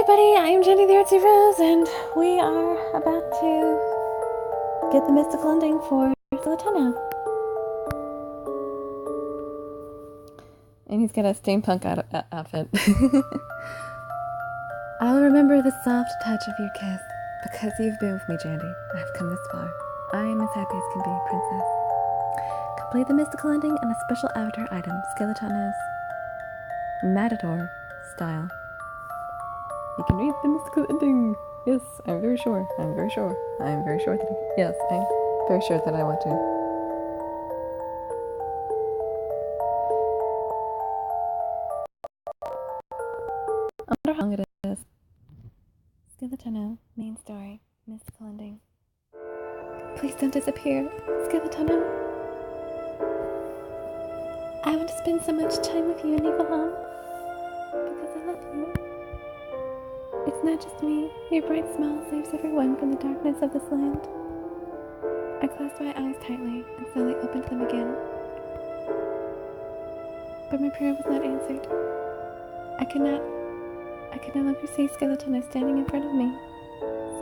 everybody, I am Jenny the Artsy-Rose, and we are about to get the mystical ending for Skeletiano. And he's got a steampunk outfit. I'll remember the soft touch of your kiss, because you've been with me, Jandy. I've come this far. I am as happy as can be, princess. Complete the mystical ending and a special avatar item, Skeletiano's Matador style. You can read the mystical ending. Yes, I'm very sure. I'm very sure that I'm very sure that I want to. I wonder how long it is. Skeletiano, main story, mystical ending. Please don't disappear, Skeletiano. I want to spend so much time with you in Niflheim because I love you. It's not just me. Your bright smile saves everyone from the darkness of this land. I closed my eyes tightly and slowly opened them again. But my prayer was not answered. I could no longer see Skeletiano standing in front of me.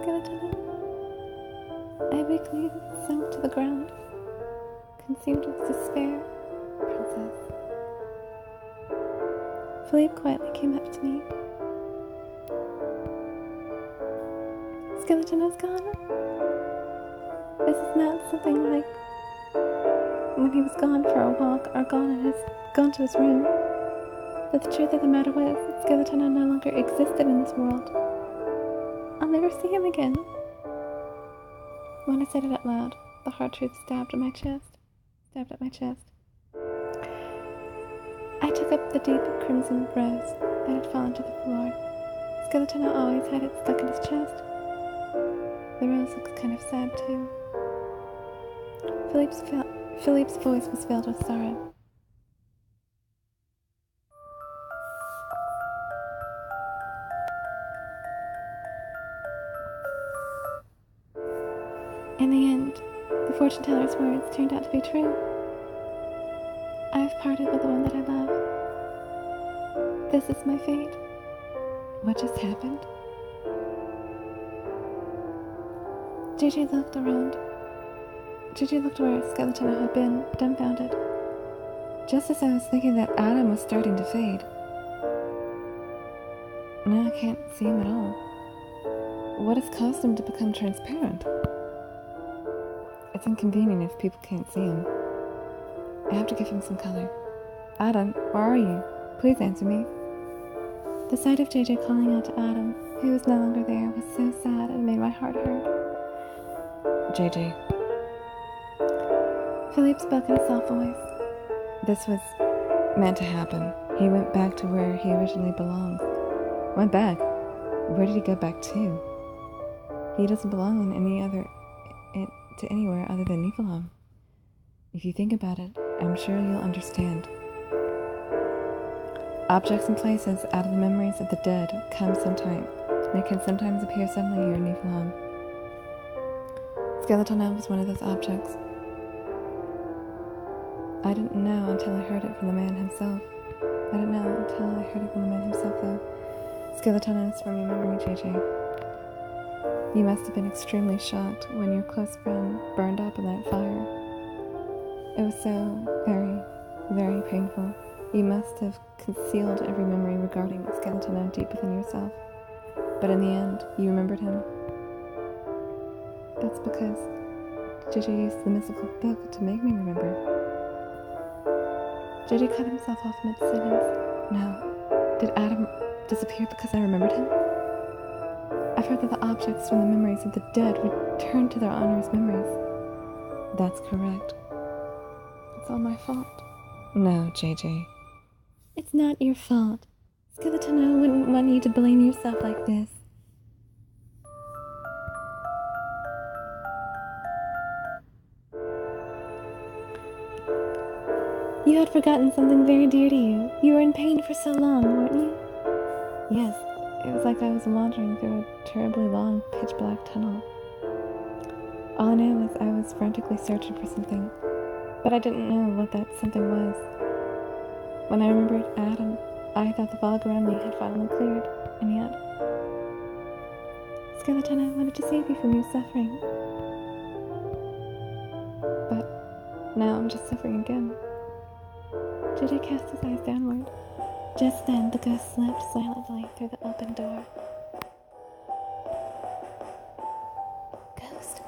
Skeletiano. I weakly sunk to the ground, consumed with despair. Princess. Philippe quietly came up to me. Skeletiano's gone. This is not something like when he was gone for a walk or gone to his room. But the truth of the matter was that Skeletiano no longer existed in this world. I'll never see him again. When I said it out loud, the hard truth stabbed at my chest. I took up the deep crimson rose that had fallen to the floor. Skeletiano always had it stuck in his chest. The rose looks kind of sad, too. Philippe's voice was filled with sorrow. In the end, the fortune teller's words turned out to be true. I've parted with the one that I love. This is my fate. What just happened? JJ looked around. JJ looked where Skeletiano had been, dumbfounded. Just as I was thinking that Adam was starting to fade. Now I can't see him at all. What has caused him to become transparent? It's inconvenient if people can't see him. I have to give him some color. Adam, where are you? Please answer me. The sight of JJ calling out to Adam, who was no longer there, was so sad and made my heart hurt. JJ. Philippe spoke in a soft voice. This was meant to happen. He went back to where he originally belonged. Went back? Where did he go back to? He doesn't belong to anywhere other than Niflheim. If you think about it, I'm sure you'll understand. Objects and places out of the memories of the dead come sometime. They can sometimes appear suddenly here in Niflheim. Skeletiano was one of those objects. I didn't know until I heard it from the man himself. Though. Skeletiano is from your memory, JJ. You must have been extremely shocked when your close friend burned up in that fire. It was so very, very painful. You must have concealed every memory regarding Skeletiano deep within yourself. But in the end, you remembered him. That's because JJ used the mystical book to make me remember. JJ cut himself off mid-sentence. No. Did Adam disappear because I remembered him? I've heard that the objects from the memories of the dead return to their owner's memories. That's correct. It's all my fault. No, JJ. It's not your fault. Skeletiano wouldn't want you to blame yourself like this. You had forgotten something very dear to you. You were in pain for so long, weren't you? Yes, it was like I was wandering through a terribly long, pitch-black tunnel. All I knew was I was frantically searching for something, but I didn't know what that something was. When I remembered Adam, I thought the fog around me had finally cleared, and yet Skeletiano, I wanted to save you from your suffering. But now I'm just suffering again. JJ cast his eyes downward. Just then, the ghost slipped silently through the open door. Ghost?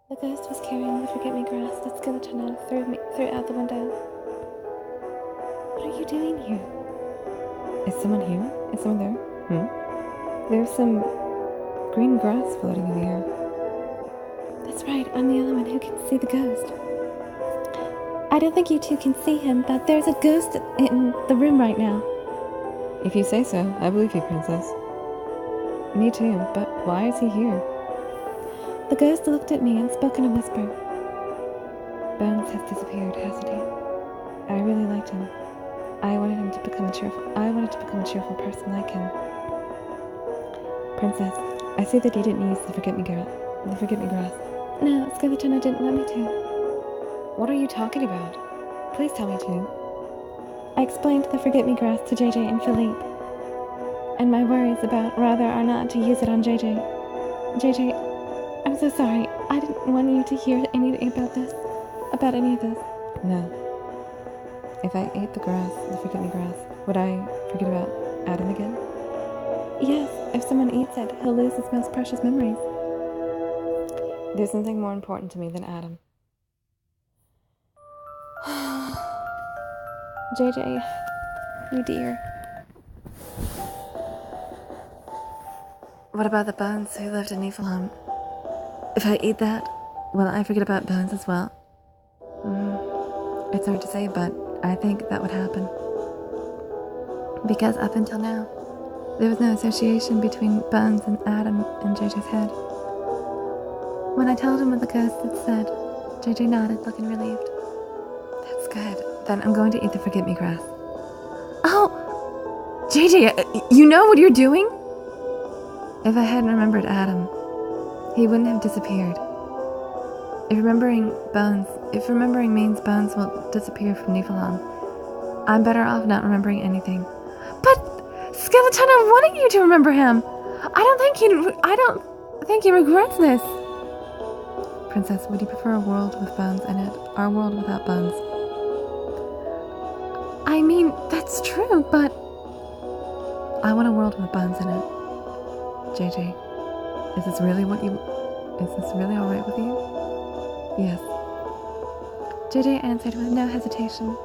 The ghost was carrying the forget-me-grass that Skeletiano threw out the window. What are you doing here? Is someone here? Is someone there? There's some green grass floating in the air. That's right, I'm the only one who can see the ghost. I don't think you two can see him, but there's a ghost in the room right now. If you say so, I believe you, Princess. Me too, but why is he here? The ghost looked at me and spoke in a whisper. Bones has disappeared, hasn't he? I really liked him. I wanted to become a cheerful person like him. Princess, I see that you didn't use the forget-me-grass. No, Skeletiano didn't want me to. What are you talking about? Please tell me to. I explained the forget-me-grass to JJ and Philippe, and my worries about whether or not to use it on JJ. JJ, I'm so sorry. I didn't want you to hear anything about any of this. No. If I ate the forget-me-grass, would I forget about Adam again? Yes, if someone eats it, he'll lose his most precious memories. There's something more important to me than Adam. JJ, you dear. What about the Bones who lived in Niflheim? If I eat that, will I forget about Bones as well? It's hard to say, but I think that would happen. Because up until now, there was no association between Bones and Adam in JJ's head. When I told him what the ghost had said, JJ nodded, looking relieved. That's good. Then I'm going to eat the forget-me-grass. Oh! JJ, you know what you're doing? If I hadn't remembered Adam, he wouldn't have disappeared. If remembering means Bones will disappear from Niflheim, I'm better off not remembering anything. But Skeletiano wanted you to remember him. I don't think he regrets this. Princess, would you prefer a world with Bones in it, or a world without Bones? I mean, that's true, but I want a world with Bones in it. JJ, is this really alright with you? Yes. JJ answered with no hesitation.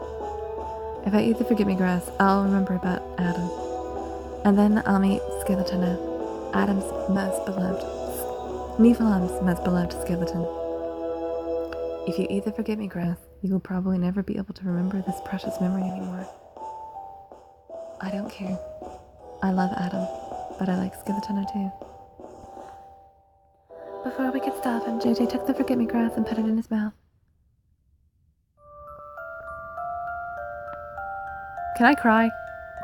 If I eat the forget-me-grass, I'll remember about Adam. And then I'll meet Skeletiano, Niflheim's most beloved skeleton. If you eat the forget-me-grass, you will probably never be able to remember this precious memory anymore. I don't care. I love Adam, but I like Skeletiano too. Before we could stop him, JJ took the forget-me-grass and put it in his mouth. Can I cry?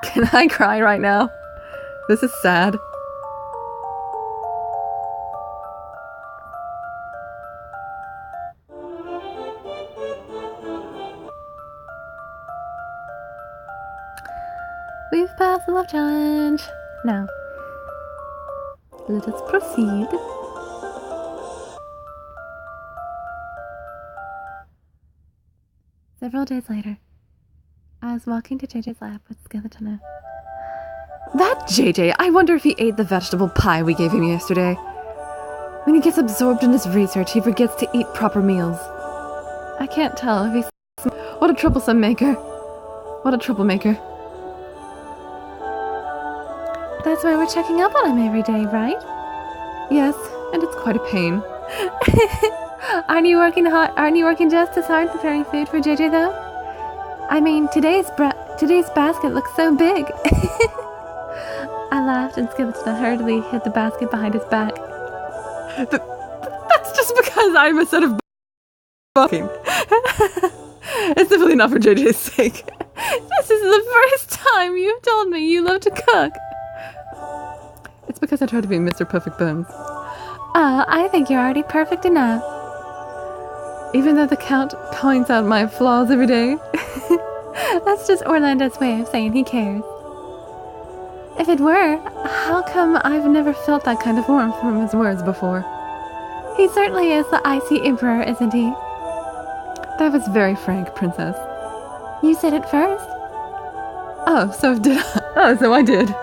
Can I cry right now? This is sad. We've passed the love challenge. Now, let us proceed. Several days later, I was walking to JJ's lab with Skeletiano. That JJ! I wonder if he ate the vegetable pie we gave him yesterday. When he gets absorbed in his research, he forgets to eat proper meals. I can't tell if he's... What a troublesome maker. What a troublemaker. That's why we're checking up on him every day, right? Yes, and it's quite a pain. Aren't you working just as hard preparing food for JJ, though? I mean, today's basket looks so big. I laughed and Skeletiano hurriedly hid the basket behind his back. That's just because I'm a set of fucking. It's definitely not for JJ's sake. This is the first time you've told me you love to cook. It's because I try to be Mr. Perfect Bones. I think you're already perfect enough. Even though the Count points out my flaws every day. That's just Orlando's way of saying he cares. If it were, how come I've never felt that kind of warmth from his words before? He certainly is the icy emperor, isn't he? That was very frank, Princess. You said it first? Oh, so did I? Oh, so I did.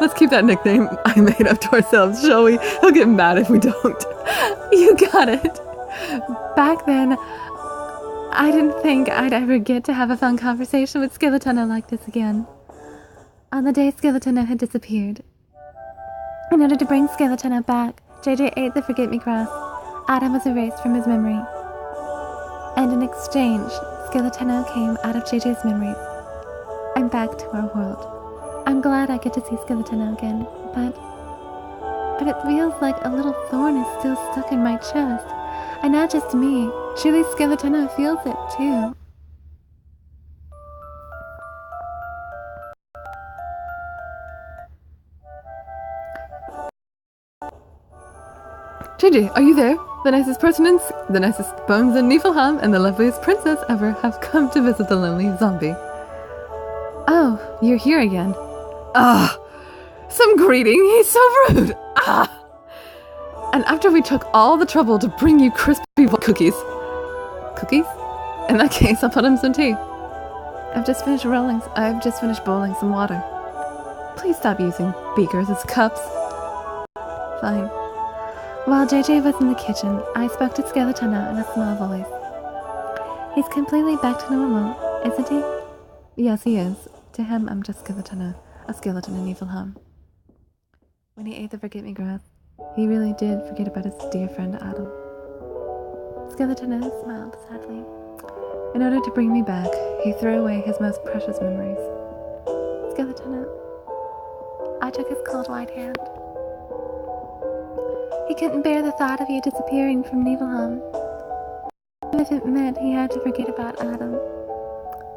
Let's keep that nickname I made up to ourselves, shall we? He'll get mad if we don't. You got it. Back then, I didn't think I'd ever get to have a fun conversation with Skeletiano like this again. On the day Skeletiano had disappeared. In order to bring Skeletiano back, JJ ate the forget-me-grass. Adam was erased from his memory. And in exchange, Skeletiano came out of JJ's memories. I'm back to our world. I'm glad I get to see Skeletiano again, but it feels like a little thorn is still stuck in my chest. And not just me, surely Skeletiano feels it too. JJ, are you there? The nicest bones in Niflheim and the loveliest princess ever have come to visit the lonely zombie. Oh, you're here again. Ah, some greeting. He's so rude. Ah. And after we took all the trouble to bring you crispy cookies. Cookies? In that case, I'll put him some tea. I've just finished boiling some water. Please stop using beakers as cups. Fine. While JJ was in the kitchen, I spoke to Skeletiano in a small voice. He's completely back to normal, isn't he? Yes, he is. To him, I'm just Skeletiano, a skeleton in Niflheim. When he ate the forget-me-grass, he really did forget about his dear friend Adam. Skeletiano smiled sadly. In order to bring me back, he threw away his most precious memories. Skeletiano. I took his cold white hand. He couldn't bear the thought of you disappearing from Niflheim. Even if it meant he had to forget about Adam.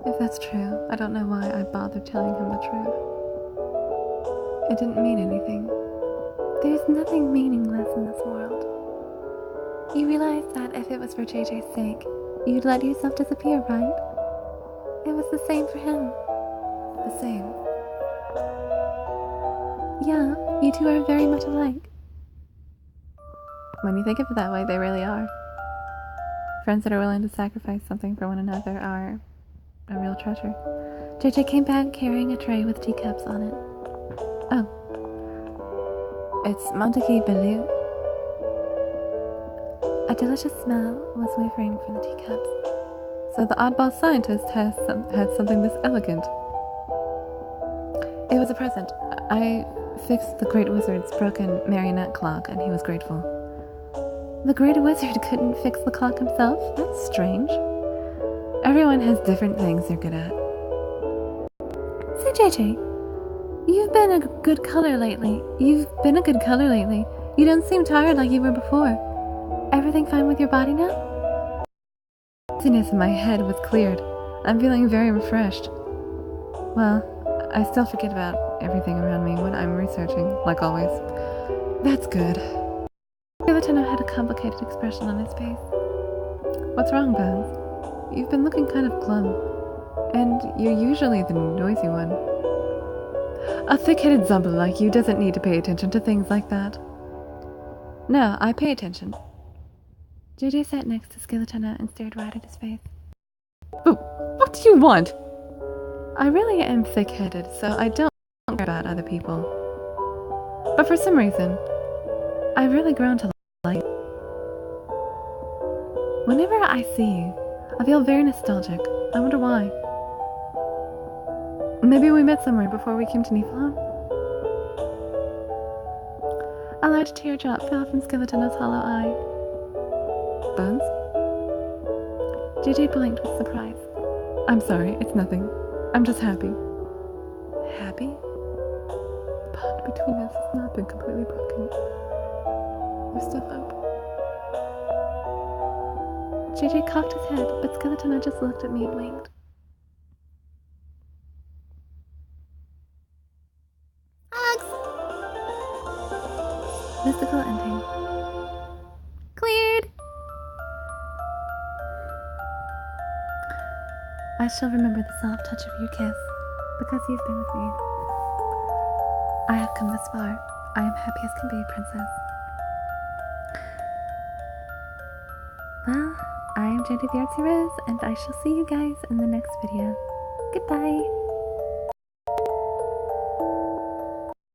If that's true, I don't know why I bothered telling him the truth. It didn't mean anything. There's nothing meaningless in this world. You realize that if it was for JJ's sake, you'd let yourself disappear, right? It was the same for him. The same. Yeah, you two are very much alike. When you think of it that way, they really are. Friends that are willing to sacrifice something for one another are a real treasure. JJ came back carrying a tray with teacups on it. Oh. It's Montague Bellew. A delicious smell was wafering from the teacups. So the oddball scientist had something this elegant. It was a present. I fixed the Great Wizard's broken marionette clock, and he was grateful. The Great Wizard couldn't fix the clock himself? That's strange. Everyone has different things they're good at. Say, JJ, you've been a good color lately. You don't seem tired like you were before. Everything fine with your body now? The dizziness in my head was cleared. I'm feeling very refreshed. Well, I still forget about everything around me when I'm researching, like always. That's good. Skeletiano had a complicated expression on his face. What's wrong, Bones? You've been looking kind of glum. And you're usually the noisy one. A thick-headed zombie like you doesn't need to pay attention to things like that. No, I pay attention. JJ sat next to Skeletiano and stared right at his face. But what do you want? I really am thick-headed, so I don't care about other people. But for some reason, I've really grown to like you. Whenever I see you, I feel very nostalgic. I wonder why. Maybe we met somewhere before we came to Niflheim? A large teardrop fell from Skeletiano's hollow eye. Bones? JJ blinked with surprise. I'm sorry, it's nothing. I'm just happy. Happy? The bond between us has not been completely broken. There's still hope. JJ cocked his head, but Skeletiano just looked at me and winked. Mystical ending. Cleared! I shall remember the soft touch of your kiss, because you've been with me. I have come this far. I am happy as can be, princess. Well, I am Jandy the Artsy-Rose, and I shall see you guys in the next video. Goodbye!